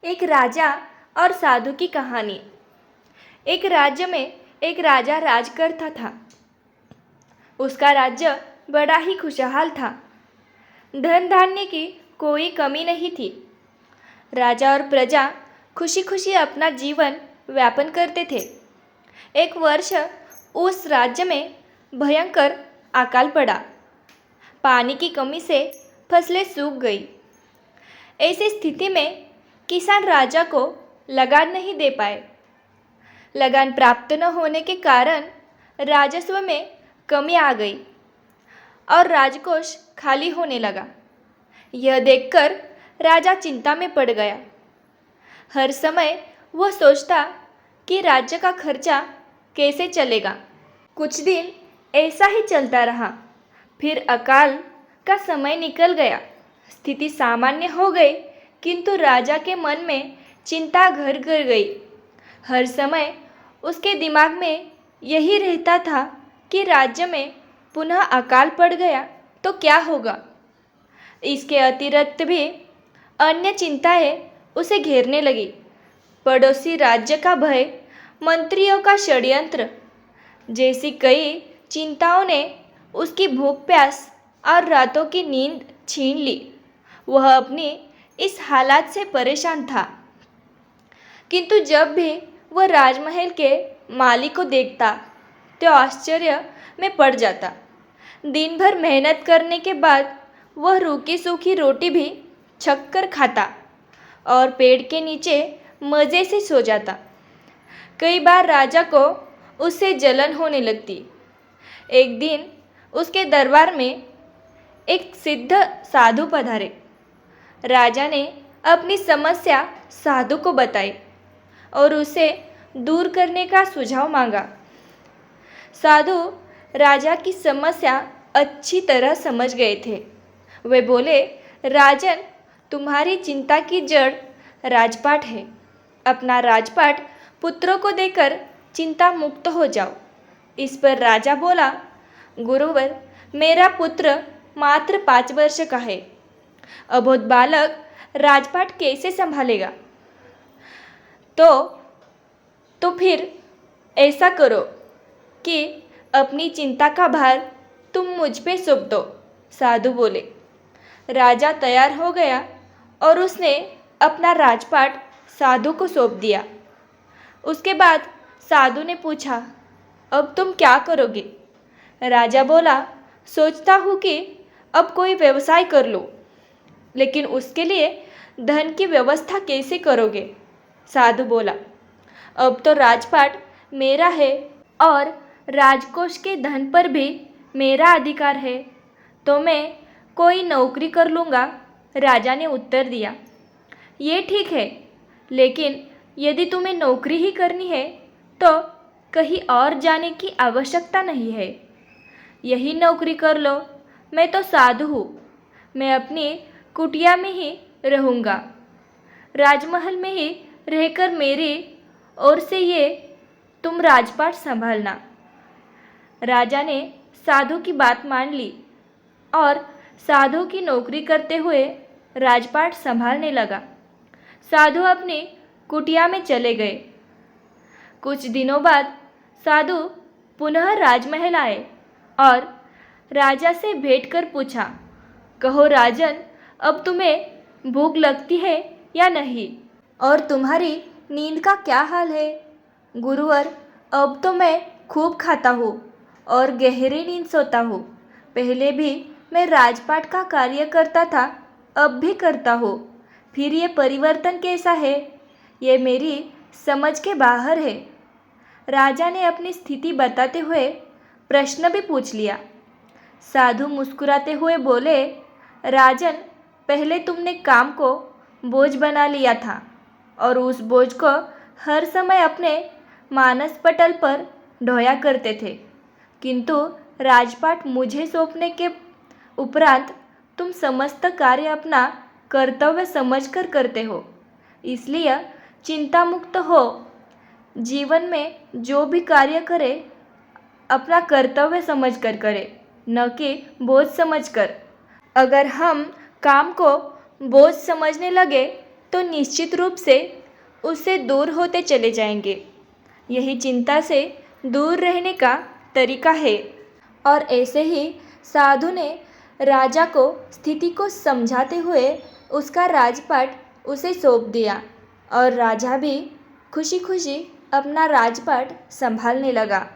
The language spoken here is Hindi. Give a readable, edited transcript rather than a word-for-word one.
एक राजा और साधु की कहानी। एक राज्य में एक राजा राज करता था। उसका राज्य बड़ा ही खुशहाल था। धन धान्य की कोई कमी नहीं थी। राजा और प्रजा खुशी खुशी अपना जीवन व्यापन करते थे। एक वर्ष उस राज्य में भयंकर अकाल पड़ा। पानी की कमी से फसलें सूख गई। ऐसी स्थिति में किसान राजा को लगान नहीं दे पाए। लगान प्राप्त न होने के कारण राजस्व में कमी आ गई और राजकोष खाली होने लगा। यह देखकर राजा चिंता में पड़ गया। हर समय वह सोचता कि राज्य का खर्चा कैसे चलेगा। कुछ दिन ऐसा ही चलता रहा। फिर अकाल का समय निकल गया। स्थिति सामान्य हो गई, किंतु राजा के मन में चिंता घर कर गई। हर समय उसके दिमाग में यही रहता था कि राज्य में पुनः अकाल पड़ गया तो क्या होगा। इसके अतिरिक्त भी अन्य चिंताएं उसे घेरने लगी। पड़ोसी राज्य का भय, मंत्रियों का षड्यंत्र जैसी कई चिंताओं ने उसकी भूख प्यास और रातों की नींद छीन ली। वह अपनी इस हालात से परेशान था, किंतु जब भी वह राजमहल के माली को देखता तो आश्चर्य में पड़ जाता। दिन भर मेहनत करने के बाद वह रूखी सूखी रोटी भी छक कर खाता और पेड़ के नीचे मज़े से सो जाता। कई बार राजा को उससे जलन होने लगती। एक दिन उसके दरबार में एक सिद्ध साधु पधारे। राजा ने अपनी समस्या साधु को बताई और उसे दूर करने का सुझाव मांगा। साधु राजा की समस्या अच्छी तरह समझ गए थे। वे बोले, राजन, तुम्हारी चिंता की जड़ राजपाट है। अपना राजपाट पुत्रों को देकर चिंता मुक्त हो जाओ। इस पर राजा बोला, गुरुवर, मेरा पुत्र मात्र 5 वर्ष का है। अबोध बालक राजपाट कैसे संभालेगा? तो फिर ऐसा करो कि अपनी चिंता का भार तुम मुझ पे सौंप दो। साधु बोले। राजा तैयार हो गया और उसने अपना राजपाट साधु को सौंप दिया। उसके बाद साधु ने पूछा, अब तुम क्या करोगे? राजा बोला, सोचता हूँ कि अब कोई व्यवसाय कर लो, लेकिन उसके लिए धन की व्यवस्था कैसे करोगे? साधु बोला, अब तो राजपाट मेरा है और राजकोष के धन पर भी मेरा अधिकार है, तो मैं कोई नौकरी कर लूँगा। राजा ने उत्तर दिया, ये ठीक है, लेकिन यदि तुम्हें नौकरी ही करनी है तो कहीं और जाने की आवश्यकता नहीं है। यही नौकरी कर लो। मैं तो साधु हूँ। मैं अपनी कुटिया में ही रहूँगा। राजमहल में ही रहकर मेरी ओर से ये तुम राजपाट संभालना। राजा ने साधु की बात मान ली और साधु की नौकरी करते हुए राजपाट संभालने लगा। साधु अपनी कुटिया में चले गए। कुछ दिनों बाद साधु पुनः राजमहल आए और राजा से भेंट कर पूछा, कहो राजन, अब तुम्हें भूख लगती है या नहीं? और तुम्हारी नींद का क्या हाल है? गुरुवर, अब तो मैं खूब खाता हूँ और गहरी नींद सोता हूँ। पहले भी मैं राजपाट का कार्य करता था, अब भी करता हूँ। फिर ये परिवर्तन कैसा है? ये मेरी समझ के बाहर है। राजा ने अपनी स्थिति बताते हुए प्रश्न भी पूछ लिया। साधु मुस्कुराते हुए बोले, राजन, पहले तुमने काम को बोझ बना लिया था और उस बोझ को हर समय अपने मानस पटल पर ढोया करते थे, किंतु राजपाट मुझे सौंपने के उपरांत तुम समस्त कार्य अपना कर्तव्य समझकर करते हो। इसलिए चिंता मुक्त हो। जीवन में जो भी कार्य करे अपना कर्तव्य समझकर करे, न कि बोझ समझकर। अगर हम काम को बोझ समझने लगे तो निश्चित रूप से उससे दूर होते चले जाएंगे। यही चिंता से दूर रहने का तरीका है। और ऐसे ही साधु ने राजा को स्थिति को समझाते हुए उसका राजपाट उसे सौंप दिया और राजा भी खुशी खुशी अपना राजपाट संभालने लगा।